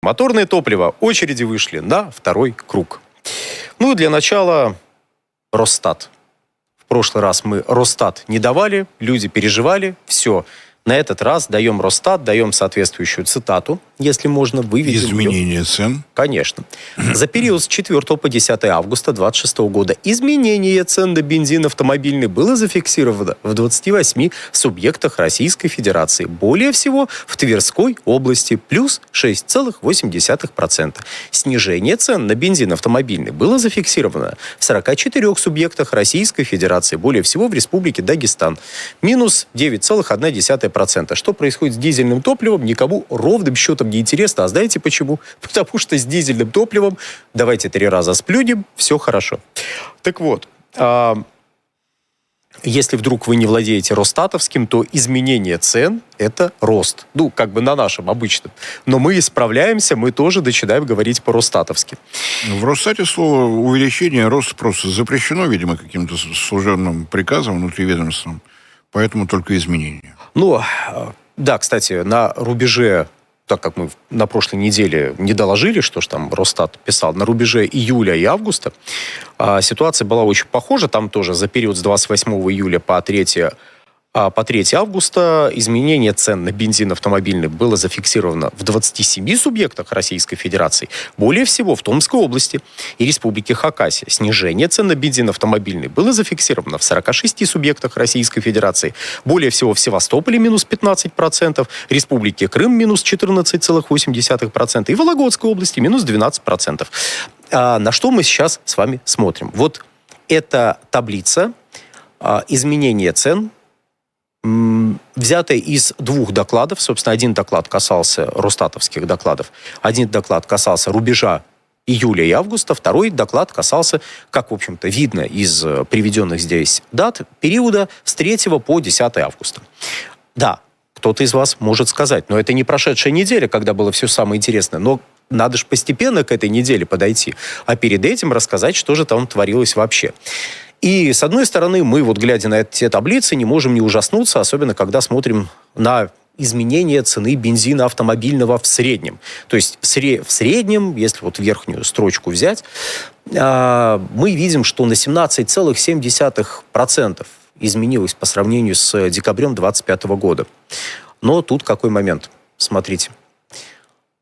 Моторное топливо. Очереди вышли на второй круг. Ну и для начала Росстат. В прошлый раз мы Росстат не давали, люди переживали, все. На этот раз даем Росстат, даем соответствующую цитату, если можно, выведем Изменение ее. цен. Конечно. За период с 4 по 10 августа 2026 года изменение цен на бензин автомобильный было зафиксировано в 28 субъектах Российской Федерации. Более всего в Тверской области плюс 6,8%. Снижение цен на бензин автомобильный было зафиксировано в 44 субъектах Российской Федерации. Более всего в Республике Дагестан. Минус 9,1%. Что происходит с дизельным топливом, никому ровным счетом не интересно. А знаете почему? Потому что с дизельным топливом, давайте 3 раза сплюнем, все хорошо. Так вот, если вдруг вы не владеете Росстатовским, то изменение цен – это рост. Ну, как бы на нашем обычном. Но мы исправляемся, мы тоже начинаем говорить по-росстатовски. В Росстате слово «увеличение», «рост» просто запрещено, видимо, каким-то служебным приказом внутриведомственным. Поэтому только изменения. Ну, да, кстати, на рубеже, так как мы на прошлой неделе не доложили, что ж там Росстат писал, на рубеже июля и августа ситуация была очень похожа. Там тоже за период с 28 июля по 3 августа изменение цен на бензин автомобильный было зафиксировано в 27 субъектах Российской Федерации. Более всего в Томской области и Республике Хакасия. Снижение цен на бензин автомобильный было зафиксировано в 46 субъектах Российской Федерации. Более всего в Севастополе минус 15%, Республике Крым минус 14,8% и Вологодской области минус 12%. На что мы сейчас с вами смотрим? Вот эта таблица изменения цен, взятая из 2 докладов. Собственно, один доклад касался росстатовских докладов, один доклад касался рубежа июля и августа, второй доклад касался, как, в общем-то, видно из приведенных здесь дат, периода с 3 по 10 августа. Да, кто-то из вас может сказать, но это не прошедшая неделя, когда было все самое интересное, но надо же постепенно к этой неделе подойти, а перед этим рассказать, что же там творилось вообще. И, с одной стороны, мы, вот глядя на эти таблицы, не можем не ужаснуться, особенно когда смотрим на изменение цены бензина автомобильного в среднем. То есть в среднем, если вот верхнюю строчку взять, мы видим, что на 17,7% изменилось по сравнению с декабрем 2025 года. Но тут какой момент? Смотрите.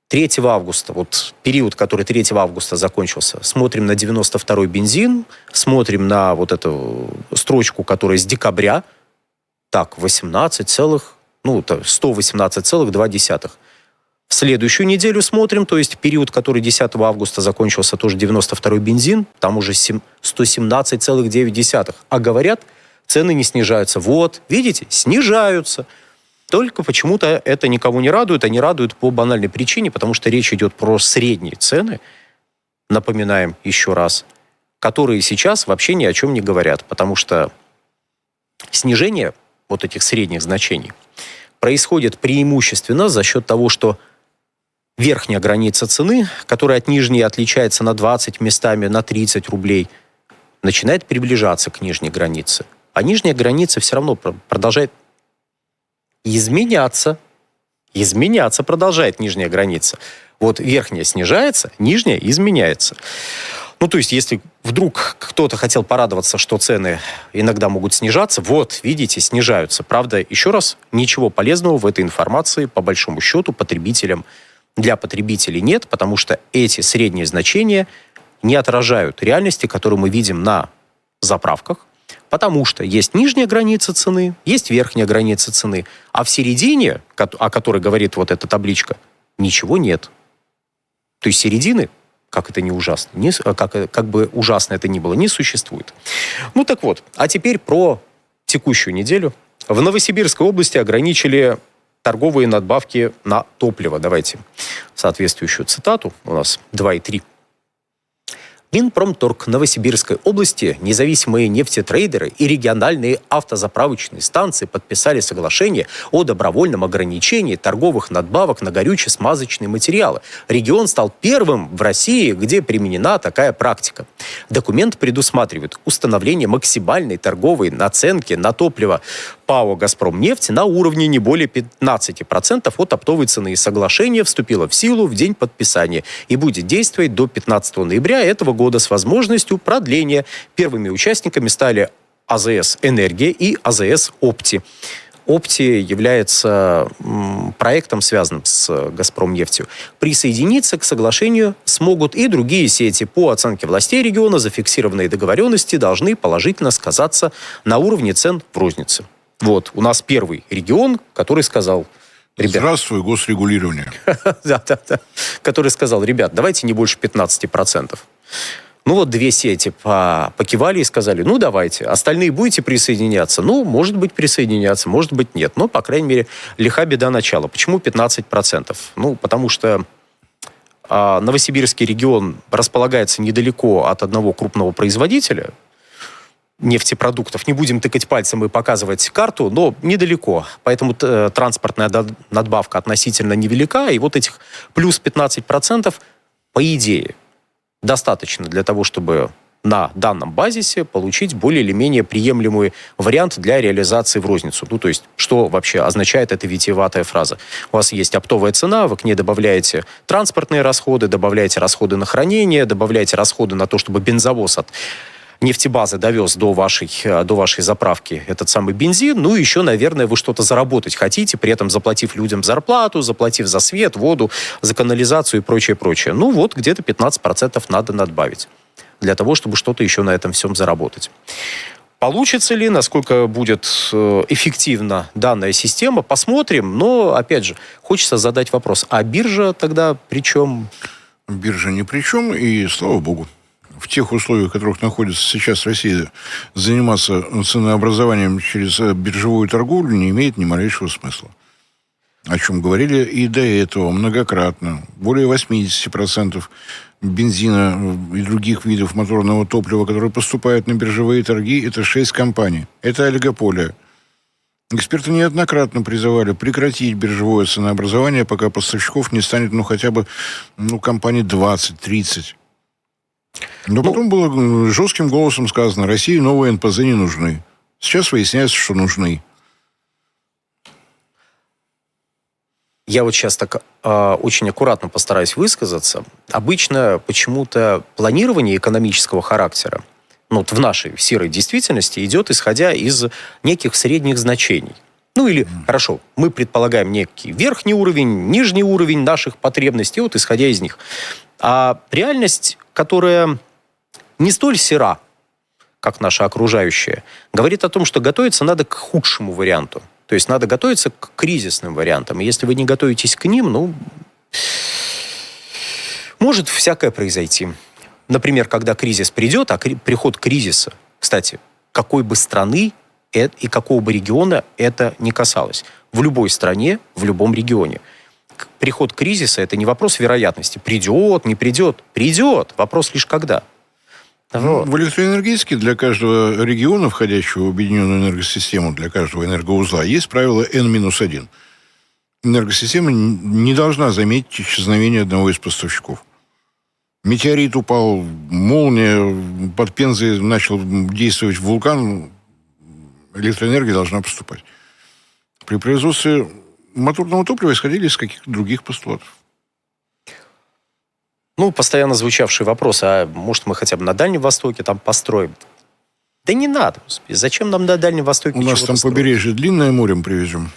3 августа, вот период, который 3 августа закончился, смотрим на 92-й бензин, смотрим на вот эту строчку, которая с декабря, так, 118,2. В следующую неделю смотрим, то есть период, который 10 августа закончился, тоже 92-й бензин, там уже 117,9. А говорят, цены не снижаются. Вот, видите, снижаются. Только почему-то это никого не радует, а не радует по банальной причине, потому что речь идет про средние цены, напоминаем еще раз, которые сейчас вообще ни о чем не говорят, потому что снижение вот этих средних значений происходит преимущественно за счет того, что верхняя граница цены, которая от нижней отличается на 20, местами на 30 рублей, начинает приближаться к нижней границе. А нижняя граница все равно продолжает изменяться. Изменяться продолжает нижняя граница. Вот верхняя снижается, нижняя изменяется. Ну, то есть, если вдруг кто-то хотел порадоваться, что цены иногда могут снижаться, вот, видите, снижаются. Правда, еще раз, ничего полезного в этой информации, по большому счету, для потребителей нет, потому что эти средние значения не отражают реальности, которую мы видим на заправках. Потому что есть нижняя граница цены, есть верхняя граница цены, а в середине, о которой говорит вот эта табличка, ничего нет. То есть середины, как это не ужасно, как бы ужасно это ни было, не существует. Ну так вот, а теперь про текущую неделю. В Новосибирской области ограничили торговые надбавки на топливо. Давайте соответствующую цитату. У нас 2,3. Минпромторг Новосибирской области, независимые нефтетрейдеры и региональные автозаправочные станции подписали соглашение о добровольном ограничении торговых надбавок на горюче-смазочные материалы. Регион стал первым в России, где применена такая практика. Документ предусматривает установление максимальной торговой наценки на топливо ПАО «Газпромнефть» на уровне не более 15% от оптовой цены. Соглашение вступило в силу в день подписания и будет действовать до 15 ноября этого года с возможностью продления. Первыми участниками стали АЗС «Энергия» и АЗС «Опти». «Опти» является проектом, связанным с «Газпромнефтью». Присоединиться к соглашению смогут и другие сети. По оценке властей региона, зафиксированные договоренности должны положительно сказаться на уровне цен в рознице. Вот, у нас первый регион, который сказал... Ребят, здравствуй, госрегулирование. Да. Который сказал: ребят, давайте не больше 15%. Ну вот две сети покивали и сказали: ну давайте, остальные будете присоединяться? Ну, может быть, присоединяться, может быть, нет. Но, по крайней мере, лиха беда начала. Почему 15%? Ну, потому что Новосибирский регион располагается недалеко от одного крупного производителя нефтепродуктов. Не будем тыкать пальцем и показывать карту, но недалеко. Поэтому транспортная надбавка относительно невелика. И вот этих плюс 15%, по идее, достаточно для того, чтобы на данном базисе получить более или менее приемлемый вариант для реализации в розницу. Ну, то есть, что вообще означает эта витиеватая фраза? У вас есть оптовая цена, вы к ней добавляете транспортные расходы, добавляете расходы на хранение, добавляете расходы на то, чтобы бензовоз от нефтебазы довез до вашей заправки этот самый бензин. Ну, еще, наверное, вы что-то заработать хотите, при этом заплатив людям зарплату, заплатив за свет, воду, за канализацию и прочее. Ну, вот где-то 15% надо надбавить для того, чтобы что-то еще на этом всем заработать. Получится ли, насколько будет эффективна данная система, посмотрим. Но, опять же, хочется задать вопрос: а биржа тогда при чем? Биржа ни при чем, и слава богу. В тех условиях, в которых находится сейчас Россия, заниматься ценообразованием через биржевую торговлю не имеет ни малейшего смысла. О чем говорили и до этого многократно. Более 80% бензина и других видов моторного топлива, которые поступают на биржевые торги, это 6 компаний. Это олигополия. Эксперты неоднократно призывали прекратить биржевое ценообразование, пока поставщиков не станет хотя бы компаний 20-30. Но потом было жестким голосом сказано: России новые НПЗ не нужны. Сейчас выясняется, что нужны. Я вот сейчас так очень аккуратно постараюсь высказаться. Обычно почему-то планирование экономического характера, в нашей серой действительности, идет исходя из неких средних значений. Ну или, хорошо, мы предполагаем некий верхний уровень, нижний уровень наших потребностей, вот исходя из них. А реальность, которая не столь сера, как наша окружающая, говорит о том, что готовиться надо к худшему варианту. То есть надо готовиться к кризисным вариантам. И если вы не готовитесь к ним, может всякое произойти. Например, когда кризис придет, а приход кризиса, кстати, какой бы страны и какого бы региона это ни касалось. В любой стране, в любом регионе. Приход кризиса – это не вопрос вероятности. Придет, не придет. Придет. Вопрос лишь когда. В электроэнергетике для каждого региона, входящего в объединенную энергосистему, для каждого энергоузла, есть правило N-1. Энергосистема не должна заметить исчезновение одного из поставщиков. Метеорит упал, молния, под Пензой начал действовать вулкан, электроэнергия должна поступать. При производстве моторного топлива исходили из каких-то других постулатов. Постоянно звучавший вопрос: а может мы хотя бы на Дальнем Востоке там построим? Да не надо, господи, зачем нам на Дальнем Востоке У нас там строить? побережье длинное, морем привезем.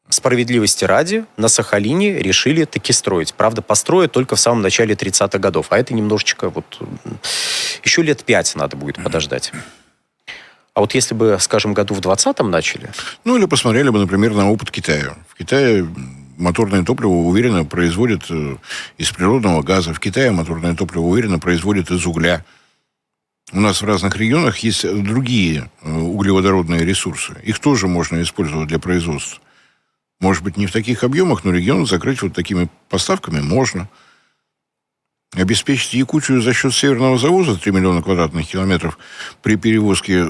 Справедливости ради, на Сахалине решили таки строить. Правда, построят только в самом начале 30-х годов. А это немножечко еще лет 5 надо будет подождать. А вот если бы, скажем, году в 20-м начали... Или посмотрели бы, например, на опыт Китая. В Китае моторное топливо уверенно производят из природного газа. В Китае моторное топливо уверенно производят из угля. У нас в разных регионах есть другие углеводородные ресурсы. Их тоже можно использовать для производства. Может быть, не в таких объемах, но регион закрыть вот такими поставками можно. Обеспечить Якутию за счет северного завоза 3 миллиона квадратных километров при перевозке,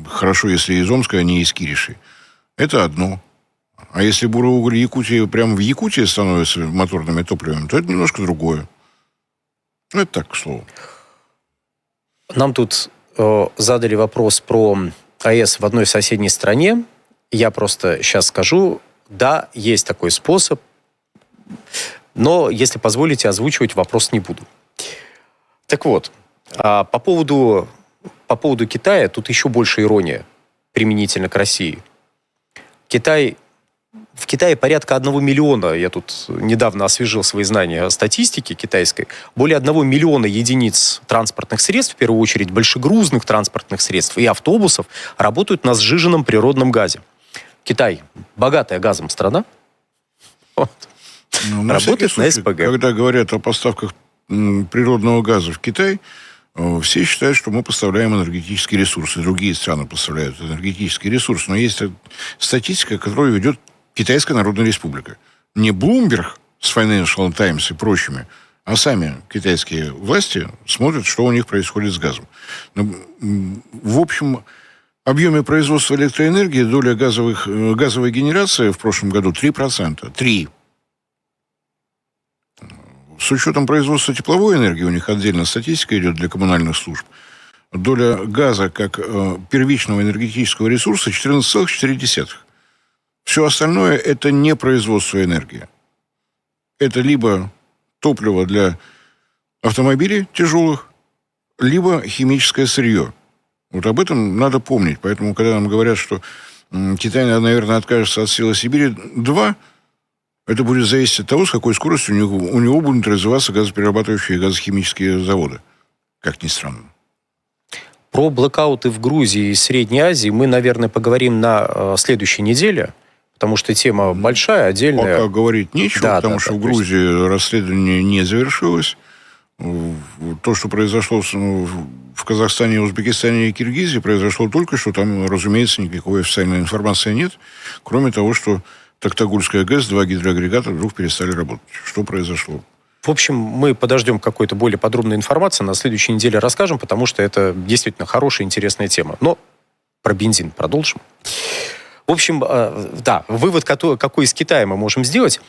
хорошо, если из Омска, а не из Кириши. Это одно. А если буроуголь Якутии прямо в Якутии становится моторными топливами, то это немножко другое. Это так, к слову. Нам тут задали вопрос про АЭС в одной соседней стране, я просто сейчас скажу, да, есть такой способ, но, если позволите, озвучивать вопрос не буду. Так вот, по поводу Китая, тут еще больше ирония применительно к России. В Китае порядка 1 миллиона, я тут недавно освежил свои знания о статистике китайской, более 1 миллиона единиц транспортных средств, в первую очередь большегрузных транспортных средств и автобусов, работают на сжиженном природном газе. Китай – богатая газом страна, работает на СПГ. Когда говорят о поставках природного газа в Китай, все считают, что мы поставляем энергетические ресурсы. Другие страны поставляют энергетический ресурс. Но есть статистика, которую ведет Китайская Народная Республика. Не Bloomberg с Financial Times и прочими, а сами китайские власти смотрят, что у них происходит с газом. В общем объеме производства электроэнергии доля газовой генерации в прошлом году 3%. 3%. С учетом производства тепловой энергии, у них отдельно статистика идет для коммунальных служб, доля газа как первичного энергетического ресурса 14,4%. Все остальное – это не производство энергии. Это либо топливо для автомобилей тяжелых, либо химическое сырье. Вот об этом надо помнить. Поэтому, когда нам говорят, что Китай, наверное, откажется от силы Сибири-2, это будет зависеть от того, с какой скоростью у него будут развиваться газоперерабатывающие и газохимические заводы. Как ни странно. Про блэкауты в Грузии и Средней Азии мы, наверное, поговорим на следующей неделе, потому что тема большая, отдельная. Пока говорить нечего, потому что в Грузии расследование не завершилось. То, что произошло в Казахстане, Узбекистане и Киргизии, произошло только что. Там, разумеется, никакой официальной информации нет, кроме того, что Токтагульская ГЭС, 2 гидроагрегата вдруг перестали работать. Что произошло? В общем, мы подождем какой-то более подробной информации, на следующей неделе расскажем, потому что это действительно хорошая, интересная тема. Но про бензин продолжим. В общем, да, вывод, какой из Китая мы можем сделать.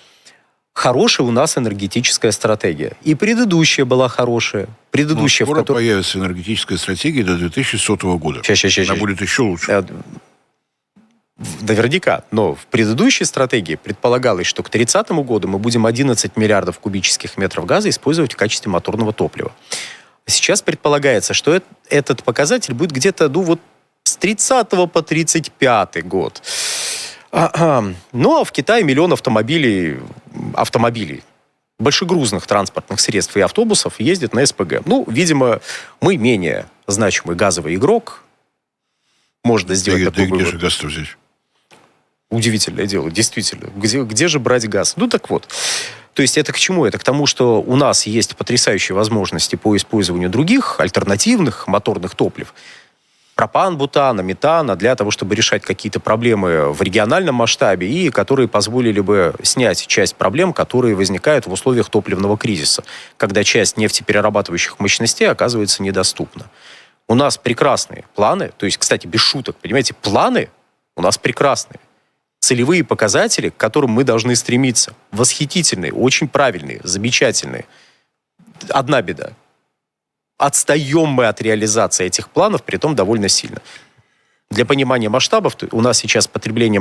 Хорошая у нас энергетическая стратегия. И предыдущая была хорошая. Предыдущая, скоро появится энергетическая стратегия до 2100 года. Она будет еще лучше. Наверняка. Но в предыдущей стратегии предполагалось, что к 30 году мы будем 11 миллиардов кубических метров газа использовать в качестве моторного топлива. Сейчас предполагается, что этот показатель будет где-то, с 30 по 35 год. Ну, а в Китае миллион автомобилей, большегрузных транспортных средств и автобусов ездят на СПГ. Ну, видимо, мы менее значимый газовый игрок. Можно сделать такой вывод. Где же газ-то взять? Удивительное дело, действительно. Где же брать газ? Ну, так вот. То есть это к чему? Это к тому, что у нас есть потрясающие возможности по использованию других альтернативных моторных топлив. Пропан, бутана, метана, для того, чтобы решать какие-то проблемы в региональном масштабе и которые позволили бы снять часть проблем, которые возникают в условиях топливного кризиса, когда часть нефтеперерабатывающих мощностей оказывается недоступна. У нас прекрасные планы, то есть, кстати, без шуток, понимаете, планы у нас прекрасные. Целевые показатели, к которым мы должны стремиться. Восхитительные, очень правильные, замечательные. Одна беда. Отстаем мы от реализации этих планов, притом довольно сильно. Для понимания масштабов, у нас сейчас потребление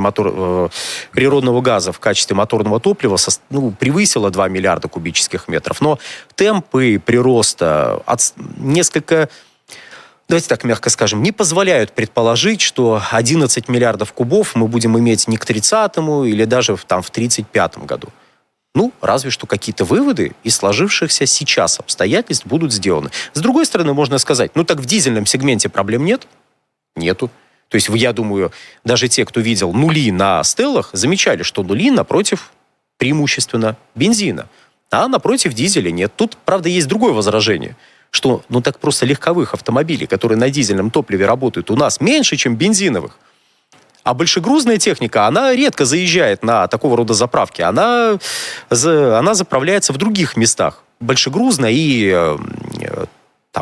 природного газа в качестве моторного топлива превысило 2 миллиарда кубических метров. Но темпы прироста несколько... Давайте так мягко скажем, не позволяют предположить, что 11 миллиардов кубов мы будем иметь не к 30-му или даже в 35-м году. Разве что какие-то выводы из сложившихся сейчас обстоятельств будут сделаны. С другой стороны, можно сказать, так в дизельном сегменте проблем нет? Нету. То есть, я думаю, даже те, кто видел нули на стеллах, замечали, что нули напротив преимущественно бензина, а напротив дизеля нет. Тут, правда, есть другое возражение, что так просто легковых автомобилей, которые на дизельном топливе работают, у нас меньше, чем бензиновых. А большегрузная техника, она редко заезжает на такого рода заправки. Она заправляется в других местах. Большегрузная и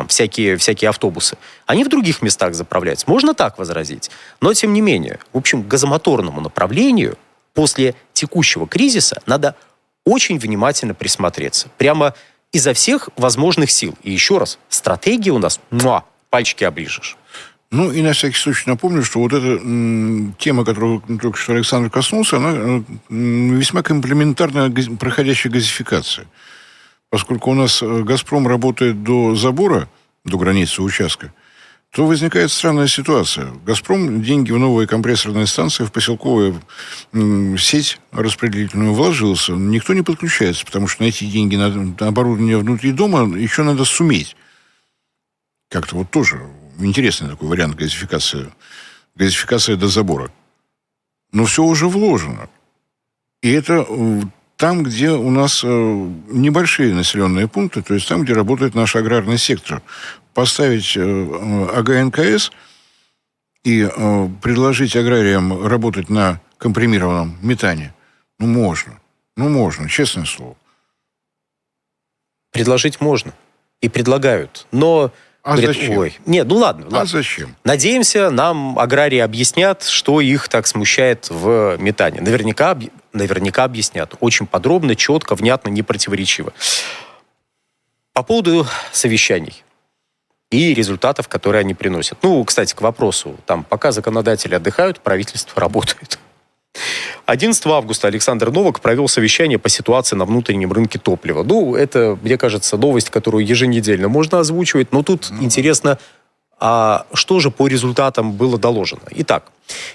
всякие автобусы. Они в других местах заправляются. Можно так возразить. Но, тем не менее, в общем, к газомоторному направлению после текущего кризиса надо очень внимательно присмотреться. Прямо изо всех возможных сил. И еще раз, стратегия у нас, пальчики оближешь. Ну, и на всякий случай напомню, что вот эта тема, которую только что Александр коснулся, она весьма комплементарна проходящей газификации. Поскольку у нас «Газпром» работает до забора, до границы участка, то возникает странная ситуация. «Газпром» деньги в новые компрессорные станции, в поселковую сеть распределительную вложился. Никто не подключается, потому что найти деньги на оборудование внутри дома еще надо суметь. Как-то вот тоже интересный такой вариант газификации. Газификация до забора. Но все уже вложено. И это там, где у нас небольшие населенные пункты, то есть там, где работает наш аграрный сектор. Поставить АГНКС и предложить аграриям работать на компримированном метане, можно, честное слово. Предложить можно. И предлагают. Но... Говорят, зачем? Ой, нет, ладно. Зачем? Надеемся, нам аграрии объяснят, что их так смущает в метане. Наверняка объяснят. Очень подробно, четко, внятно, непротиворечиво. По поводу совещаний и результатов, которые они приносят. Кстати, к вопросу. Там, пока законодатели отдыхают, правительство работает. 11 августа Александр Новак провел совещание по ситуации на внутреннем рынке топлива. Это, мне кажется, новость, которую еженедельно можно озвучивать. Но тут интересно, а что же по результатам было доложено? Итак,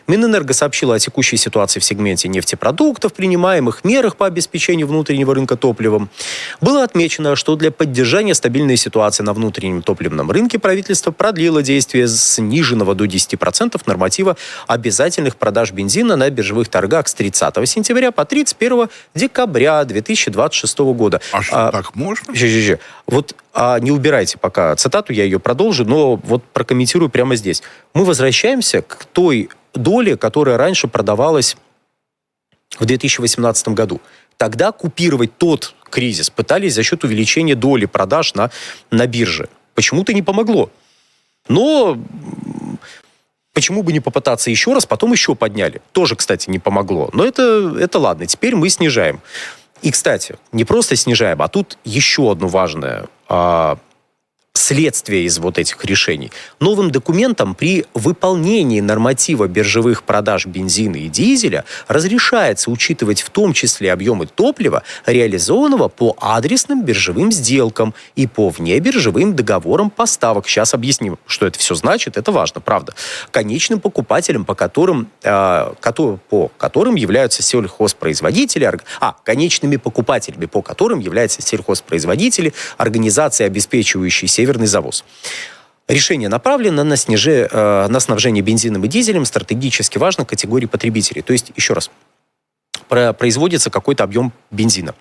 Минэнерго сообщила о текущей ситуации в сегменте нефтепродуктов, принимаемых мерах по обеспечению внутреннего рынка топливом. Было отмечено, что для поддержания стабильной ситуации на внутреннем топливном рынке правительство продлило действие сниженного до 10% норматива обязательных продаж бензина на биржевых торгах с 30 сентября по 31 декабря 2026 года. А что, так можно? Не убирайте пока цитату, я ее продолжу, но вот прокомментирую прямо здесь. Мы возвращаемся к той доле, которая раньше продавалась в 2018 году. Тогда купировать тот кризис пытались за счет увеличения доли продаж на бирже. Почему-то не помогло. Но почему бы не попытаться еще раз, потом еще подняли. Тоже, кстати, не помогло. Но это ладно, теперь мы снижаем. И, кстати, не просто снижаем, а тут еще одно важное следствие из вот этих решений. Новым документом при выполнении норматива биржевых продаж бензина и дизеля разрешается учитывать в том числе объемы топлива, реализованного по адресным биржевым сделкам и по внебиржевым договорам поставок. Сейчас объясним, что это все значит. Это важно, правда. Конечным покупателям, по которым являются сельхозпроизводители, конечными покупателями, по которым являются сельхозпроизводители, организации, обеспечивающие северный завоз. Решение направлено на снабжение бензином и дизелем стратегически важных категорий потребителей. То есть, еще раз, производится какой-то объем бензина.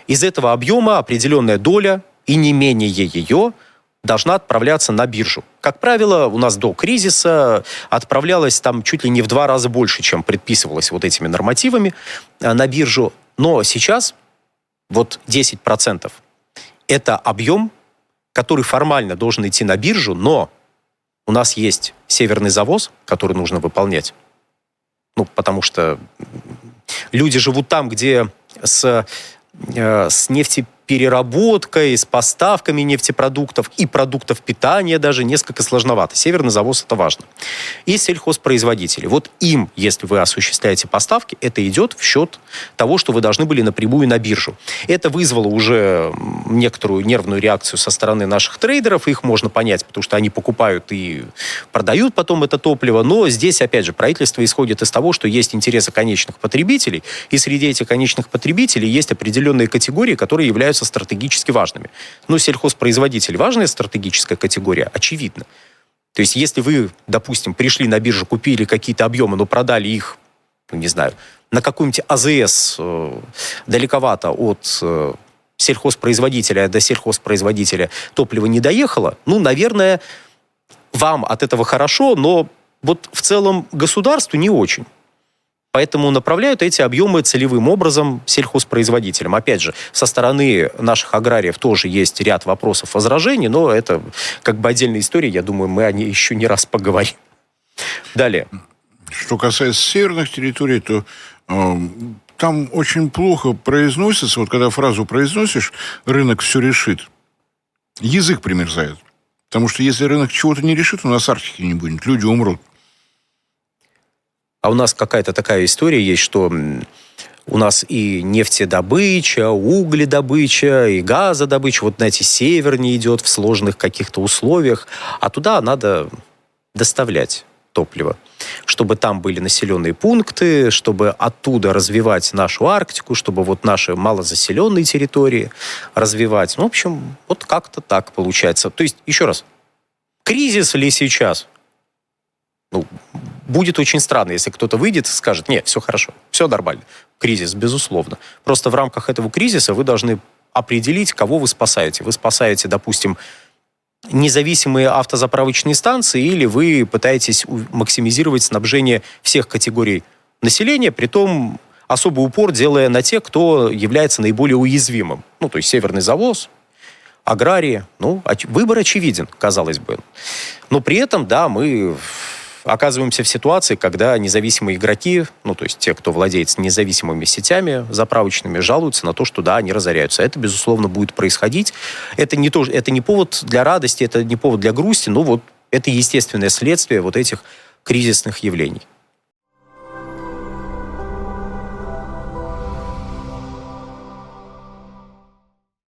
Из этого объема определенная доля, и не менее ее, должна отправляться на биржу. Как правило, у нас до кризиса отправлялось там чуть ли не в 2 раза больше, чем предписывалось вот этими нормативами на биржу. Но сейчас вот 10% это объем, который формально должен идти на биржу, но у нас есть северный завоз, который нужно выполнять. Потому что люди живут там, где с нефтепереработкой, с поставками нефтепродуктов и продуктов питания даже несколько сложновато. Северный завоз – это важно. И сельхозпроизводители. Вот им, если вы осуществляете поставки, это идет в счет того, что вы должны были напрямую на биржу. Это вызвало уже некоторую нервную реакцию со стороны наших трейдеров. Их можно понять, потому что они покупают и продают потом это топливо. Но здесь, опять же, правительство исходит из того, что есть интересы конечных потребителей. И среди этих конечных потребителей есть определенные категории, которые являются стратегически важными. Сельхозпроизводитель – важная стратегическая категория? Очевидно. То есть, если вы, допустим, пришли на биржу, купили какие-то объемы, но продали их, на какой-нибудь АЗС далековато от сельхозпроизводителя до сельхозпроизводителя топливо не доехало, наверное, вам от этого хорошо, но вот в целом государству не очень. Поэтому направляют эти объемы целевым образом сельхозпроизводителям. Опять же, со стороны наших аграриев тоже есть ряд вопросов, возражений, но это как бы отдельная история. Я думаю, мы о ней еще не раз поговорим. Далее. Что касается северных территорий, то там очень плохо произносится. Вот когда фразу произносишь, рынок все решит. Язык примерзает. Потому что если рынок чего-то не решит, у нас Арктики не будет, люди умрут. А у нас какая-то такая история есть, что у нас и нефтедобыча, угледобыча, и газодобыча, вот, знаете, севернее идет в сложных каких-то условиях, а туда надо доставлять топливо, чтобы там были населенные пункты, чтобы оттуда развивать нашу Арктику, чтобы вот наши малозаселенные территории развивать. Ну, в общем, вот как-то так получается. То есть, еще раз, кризис ли сейчас? Ну, будет очень странно, если кто-то выйдет и скажет: нет, все хорошо, все нормально. Кризис, безусловно. Просто в рамках этого кризиса вы должны определить, кого вы спасаете. Вы спасаете, допустим, независимые автозаправочные станции, или вы пытаетесь максимизировать снабжение всех категорий населения, притом особый упор делая на тех, кто является наиболее уязвимым. Ну, то есть северный завоз, аграрии. Ну, выбор очевиден, казалось бы. Но при этом, да, мы оказываемся в ситуации, когда независимые игроки, ну, то есть те, кто владеет независимыми сетями заправочными, жалуются на то, что, да, они разоряются. Это, безусловно, будет происходить. Это не повод для радости, это не повод для грусти, но вот это естественное следствие вот этих кризисных явлений.